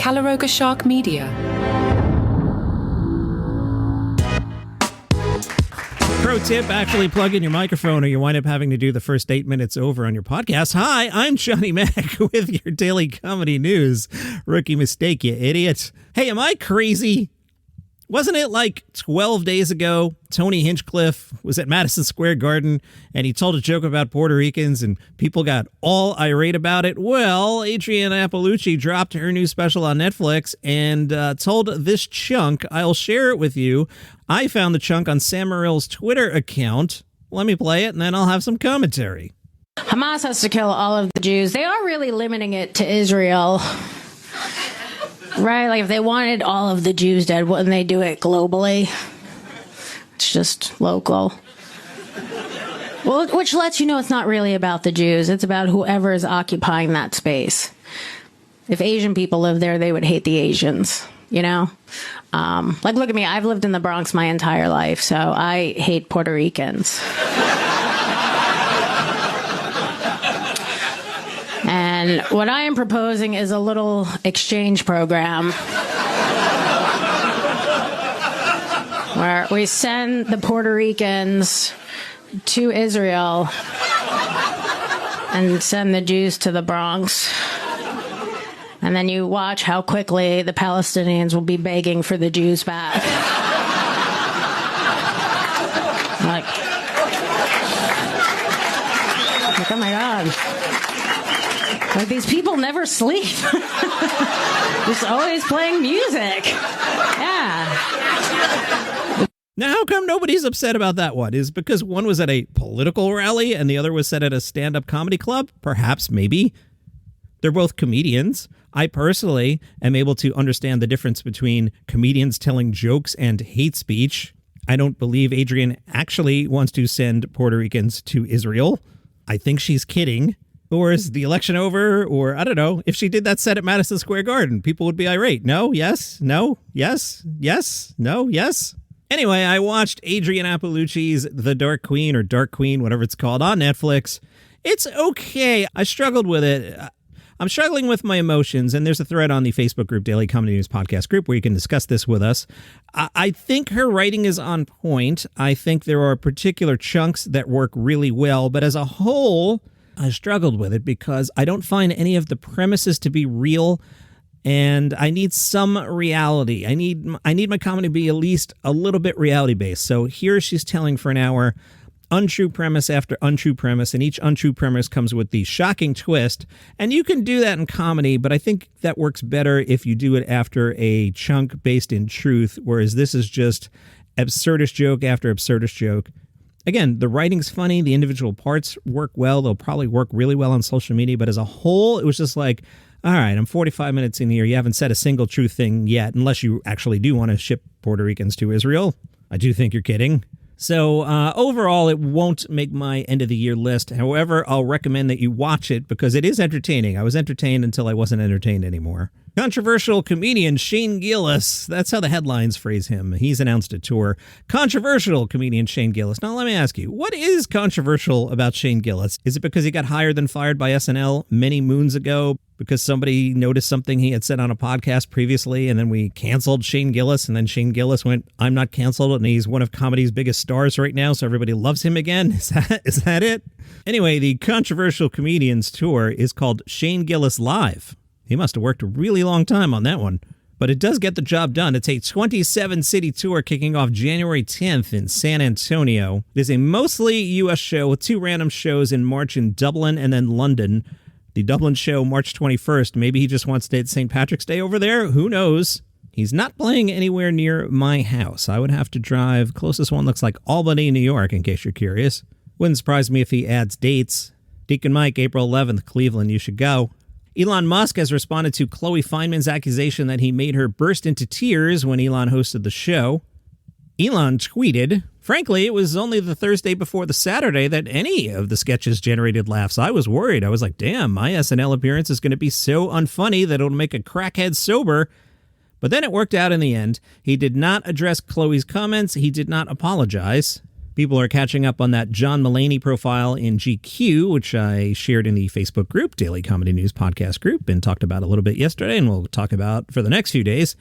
Calaroga Shark Media. Pro tip, actually plug in your microphone or you wind up having to do the first 8 minutes over on your podcast. Hi, I'm Shawny Mac with your daily comedy news. Rookie mistake, you idiot. Hey, am I crazy? Wasn't it like 12 days ago, Tony Hinchcliffe was at Madison Square Garden and he told a joke about Puerto Ricans and people got all irate about it? Well, Adrienne Iapalucci dropped her new special on Netflix and told this chunk. I'll share it with you. I found the chunk on Sam Morril's Twitter account. Let me play it and then I'll have some commentary. Hamas has to kill all of the Jews. They are really limiting it to Israel. Right, like if they wanted all of the Jews dead, wouldn't they do it globally? It's just local. Well, which lets you know it's not really about the Jews. It's about whoever is occupying that space. If Asian people live there, they would hate the Asians, you know? Like, look at me. I've lived in the Bronx my entire life, so I hate Puerto Ricans. And what I am proposing is a little exchange program where we send the Puerto Ricans to Israel and send the Jews to the Bronx. And then you watch how quickly the Palestinians will be begging for the Jews back. Like, oh my God. Like, these people never sleep. Just always playing music. Yeah. Now, how come nobody's upset about that one? Is it because one was at a political rally and the other was set at a stand-up comedy club? Perhaps, maybe. They're both comedians. I personally am able to understand the difference between comedians telling jokes and hate speech. I don't believe Adrienne actually wants to send Puerto Ricans to Israel. I think she's kidding. Or is the election over? Or, I don't know, if she did that set at Madison Square Garden, people would be irate. No, yes, no, yes, yes, no, yes. Anyway, I watched Adrienne Iapalucci's The Dark Queen, or Dark Queen, whatever it's called, on Netflix. It's okay. I struggled with it. I'm struggling with my emotions, and there's a thread on the Facebook group, Daily Comedy News Podcast Group, where you can discuss this with us. I think her writing is on point. I think there are particular chunks that work really well, but as a whole, I struggled with it because I don't find any of the premises to be real, and I need some reality. I need my comedy to be at least a little bit reality-based. So here she's telling for an hour untrue premise after untrue premise, and each untrue premise comes with the shocking twist. And you can do that in comedy, but I think that works better if you do it after a chunk based in truth, whereas this is just absurdist joke after absurdist joke. Again, the writing's funny. The individual parts work well. They'll probably work really well on social media. But as a whole, it was just like, all right, I'm 45 minutes in here. You haven't said a single true thing yet, unless you actually do want to ship Puerto Ricans to Israel. I do think you're kidding. So overall, it won't make my end of the year list. However, I'll recommend that you watch it because it is entertaining. I was entertained until I wasn't entertained anymore. Controversial comedian Shane Gillis. That's how the headlines phrase him. He's announced a tour. Controversial comedian Shane Gillis. Now, let me ask you, what is controversial about Shane Gillis? Is it because he got hired then fired by SNL many moons ago? Because somebody noticed something he had said on a podcast previously, and then we canceled Shane Gillis, and then Shane Gillis went, I'm not canceled, and he's one of comedy's biggest stars right now, so everybody loves him again? Is that it? Anyway, the controversial comedians tour is called Shane Gillis Live. He must have worked a really long time on that one. But it does get the job done. It's a 27-city tour kicking off January 10th in San Antonio. It is a mostly U.S. show with 2 random shows in March in Dublin and then London. The Dublin show, March 21st. Maybe he just wants to hit St. Patrick's Day over there. Who knows? He's not playing anywhere near my house. I would have to drive. Closest one looks like Albany, New York, in case you're curious. Wouldn't surprise me if he adds dates. Deacon Mike, April 11th, Cleveland. You should go. Elon Musk has responded to Chloe Fineman's accusation that he made her burst into tears when Elon hosted the show. Elon tweeted, frankly, it was only the Thursday before the Saturday that any of the sketches generated laughs. I was worried. I was like, damn, my SNL appearance is going to be so unfunny that it'll make a crackhead sober. But then it worked out in the end. He did not address Chloe's comments. He did not apologize. People are catching up on that John Mulaney profile in GQ, which I shared in the Facebook group, Daily Comedy News Podcast group, and talked about a little bit yesterday, and we'll talk about for the next few days.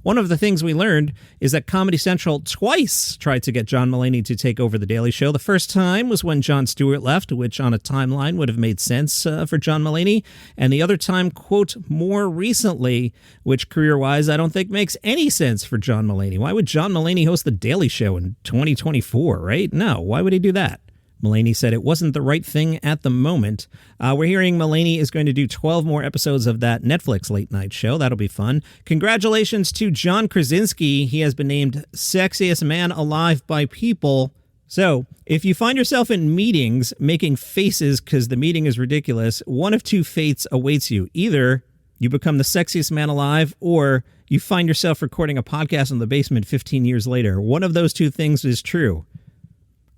One of the things we learned is that Comedy Central twice tried to get John Mulaney to take over The Daily Show. The first time was when Jon Stewart left, which on a timeline would have made sense for John Mulaney. And the other time, quote, more recently, which career-wise I don't think makes any sense for John Mulaney. Why would John Mulaney host The Daily Show in 2024, right? No, why would he do that? Mulaney said it wasn't the right thing at the moment. We're hearing Mulaney is going to do 12 more episodes of that Netflix late night show. That'll be fun. Congratulations to John Krasinski. He has been named Sexiest Man Alive by People. So, if you find yourself in meetings making faces because the meeting is ridiculous, one of two fates awaits you. Either you become the sexiest man alive, or you find yourself recording a podcast in the basement 15 years later. One of those two things is true.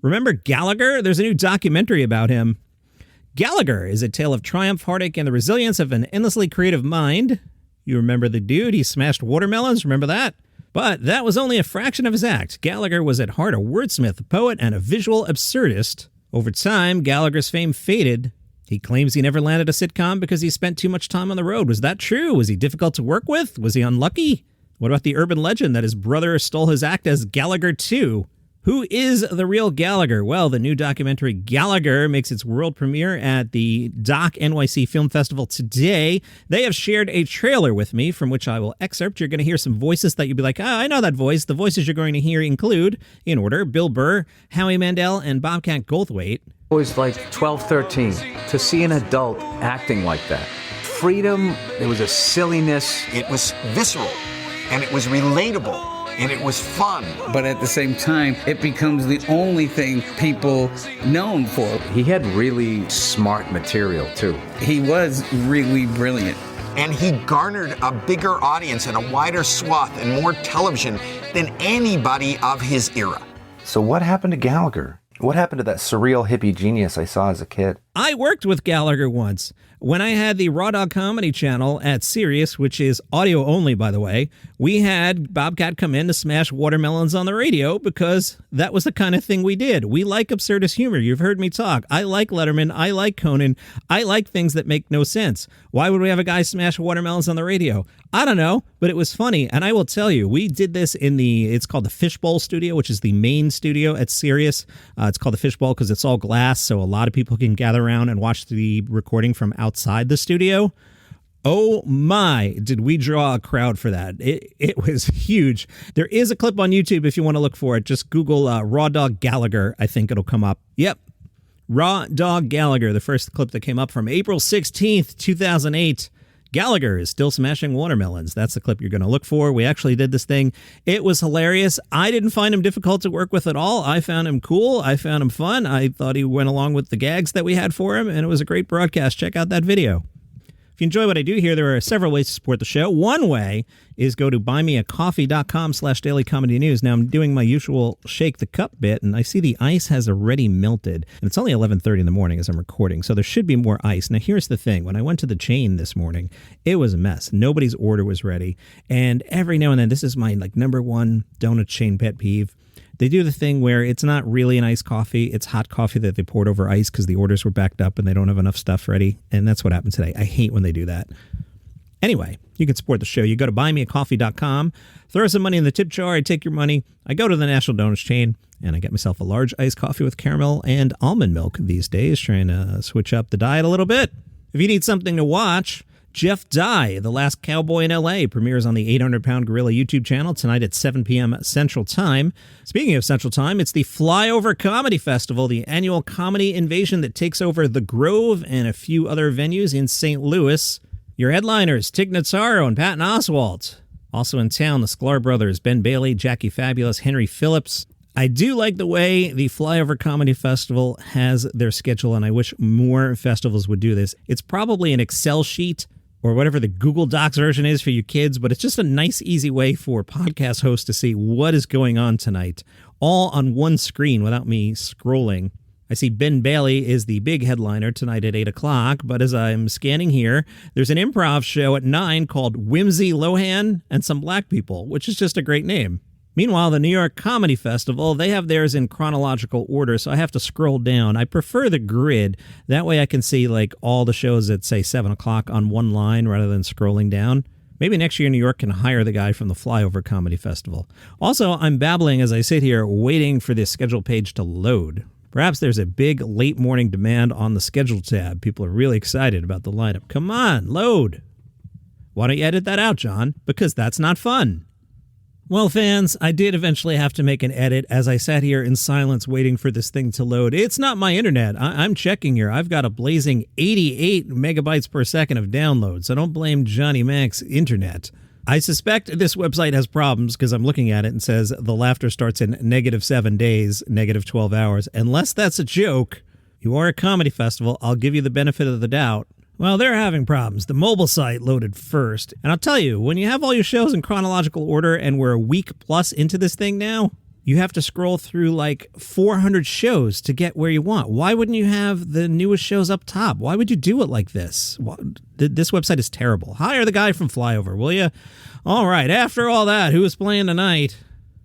Remember Gallagher? There's a new documentary about him. Gallagher is a tale of triumph, heartache, and the resilience of an endlessly creative mind. You remember the dude? He smashed watermelons. Remember that? But that was only a fraction of his act. Gallagher was at heart a wordsmith, a poet, and a visual absurdist. Over time, Gallagher's fame faded. He claims he never landed a sitcom because he spent too much time on the road. Was that true? Was he difficult to work with? Was he unlucky? What about the urban legend that his brother stole his act as Gallagher 2? Who is the real Gallagher? Well, the new documentary Gallagher makes its world premiere at the Dock NYC Film Festival today. They have shared a trailer with me from which I will excerpt. You're going to hear some voices that you'll be like, I know that voice. The voices you're going to hear include, in order, Bill Burr, Howie Mandel, and Bobcat Goldthwait. I was like 12, 13. To see an adult acting like that. Freedom, there was a silliness. It was visceral, and it was relatable. And it was fun. But at the same time, it becomes the only thing people know him for. He had really smart material, too. He was really brilliant. And he garnered a bigger audience and a wider swath and more television than anybody of his era. So what happened to Gallagher? What happened to that surreal hippie genius I saw as a kid? I worked with Gallagher once. When I had the Raw Dog Comedy channel at Sirius, which is audio only, by the way, we had Bobcat come in to smash watermelons on the radio because that was the kind of thing we did. We like absurdist humor. You've heard me talk. I like Letterman. I like Conan. I like things that make no sense. Why would we have a guy smash watermelons on the radio? I don't know, but it was funny. And I will tell you, we did this in it's called the Fishbowl Studio, which is the main studio at Sirius. It's called the Fishbowl because it's all glass, so a lot of people can gather around and watch the recording from outside the studio. Oh my, did we draw a crowd for that. It was huge. There is a clip on YouTube if you want to look for it. Just Google Raw Dog Gallagher. I think it'll come up. Yep. Raw Dog Gallagher, the first clip that came up from April 16th, 2008. Gallagher is still smashing watermelons. That's the clip you're going to look for. We actually did this thing. It was hilarious. I didn't find him difficult to work with at all. I found him cool. I found him fun. I thought he went along with the gags that we had for him, and it was a great broadcast. Check out that video. If you enjoy what I do here, there are several ways to support the show. One way is go to buymeacoffee.com/dailycomedynews. Now, I'm doing my usual shake the cup bit, and I see the ice has already melted. And it's only 11:30 in the morning as I'm recording, so there should be more ice. Now, here's the thing. When I went to the chain this morning, it was a mess. Nobody's order was ready. And every now and then, this is my number one donut chain pet peeve. They do the thing where it's not really an iced coffee. It's hot coffee that they poured over ice because the orders were backed up and they don't have enough stuff ready. And that's what happened today. I hate when they do that. Anyway, you can support the show. You go to buymeacoffee.com, throw some money in the tip jar. I take your money. I go to the National Donuts chain and I get myself a large iced coffee with caramel and almond milk these days, trying to switch up the diet a little bit. If you need something to watch, Jeff Dye, The Last Cowboy in L.A., premieres on the 800-Pound Gorilla YouTube channel tonight at 7 p.m. Central Time. Speaking of Central Time, it's the Flyover Comedy Festival, the annual comedy invasion that takes over The Grove and a few other venues in St. Louis. Your headliners, Tig Notaro and Patton Oswalt. Also in town, the Sklar Brothers, Ben Bailey, Jackie Fabulous, Henry Phillips. I do like the way the Flyover Comedy Festival has their schedule, and I wish more festivals would do this. It's probably an Excel sheet or whatever the Google Docs version is for you kids, but it's just a nice, easy way for podcast hosts to see what is going on tonight, all on one screen without me scrolling. I see Ben Bailey is the big headliner tonight at 8 o'clock, but as I'm scanning here, there's an improv show at 9 called Whimsy Lohan and Some Black People, which is just a great name. Meanwhile, the New York Comedy Festival, they have theirs in chronological order, so I have to scroll down. I prefer the grid. That way I can see like all the shows at, say, 7 o'clock on one line rather than scrolling down. Maybe next year New York can hire the guy from the Flyover Comedy Festival. Also, I'm babbling as I sit here waiting for this schedule page to load. Perhaps there's a big late morning demand on the schedule tab. People are really excited about the lineup. Come on, load. Why don't you edit that out, John? Because that's not fun. Well, fans, I did eventually have to make an edit as I sat here in silence waiting for this thing to load. It's not my internet. I'm checking here. I've got a blazing 88 megabytes per second of download, so don't blame Johnny Mac's internet. I suspect this website has problems because I'm looking at it and says the laughter starts in -7 days, -12 hours. Unless that's a joke, you are a comedy festival, I'll give you the benefit of the doubt. Well, they're having problems. The mobile site loaded first. And I'll tell you, when you have all your shows in chronological order and we're a week plus into this thing now, you have to scroll through like 400 shows to get where you want. Why wouldn't you have the newest shows up top? Why would you do it like this? This website is terrible. Hire the guy from Flyover, will you? All right, after all that, who is playing tonight?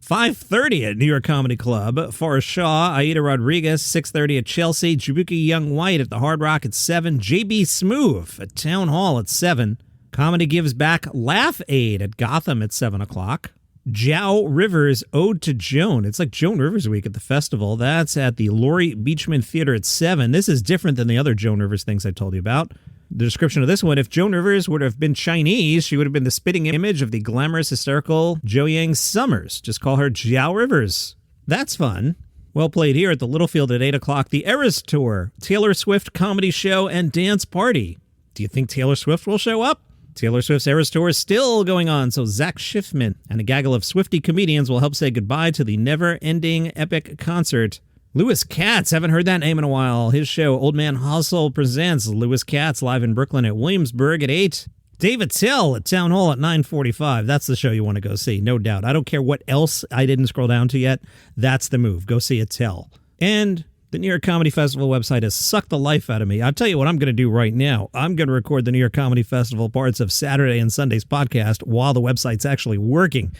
5:30 at New York Comedy Club. Forrest Shaw, Aida Rodriguez, 6:30 at Chelsea. Jabuki Young White at the Hard Rock at 7. JB Smoove at Town Hall at 7. Comedy Gives Back Laugh Aid at Gotham at 7 o'clock. Joe Rivers Ode to Joan. It's like Joan Rivers Week at the festival. That's at the Laurie Beachman Theater at 7. This is different than the other Joan Rivers things I told you about. The description of this one, if Joan Rivers would have been Chinese, she would have been the spitting image of the glamorous, hysterical Joyang Summers. Just call her Jiao Rivers. That's fun. Well played here at the Littlefield at 8 o'clock. The Eras Tour, Taylor Swift Comedy Show and Dance Party. Do you think Taylor Swift will show up? Taylor Swift's Eras Tour is still going on, so Zach Schiffman and a gaggle of Swiftie comedians will help say goodbye to the never-ending epic concert. Louis Katz, haven't heard that name in a while. His show, Old Man Hustle, presents Louis Katz live in Brooklyn at Williamsburg at 8. David Tell at Town Hall at 9:45. That's the show you want to go see, no doubt. I don't care what else I didn't scroll down to yet. That's the move. Go see a Tell. And the New York Comedy Festival website has sucked the life out of me. I'll tell you what I'm going to do right now. I'm going to record the New York Comedy Festival parts of Saturday and Sunday's podcast while the website's actually working.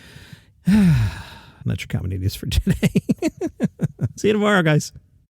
That's your comedy news for today. See you tomorrow, guys.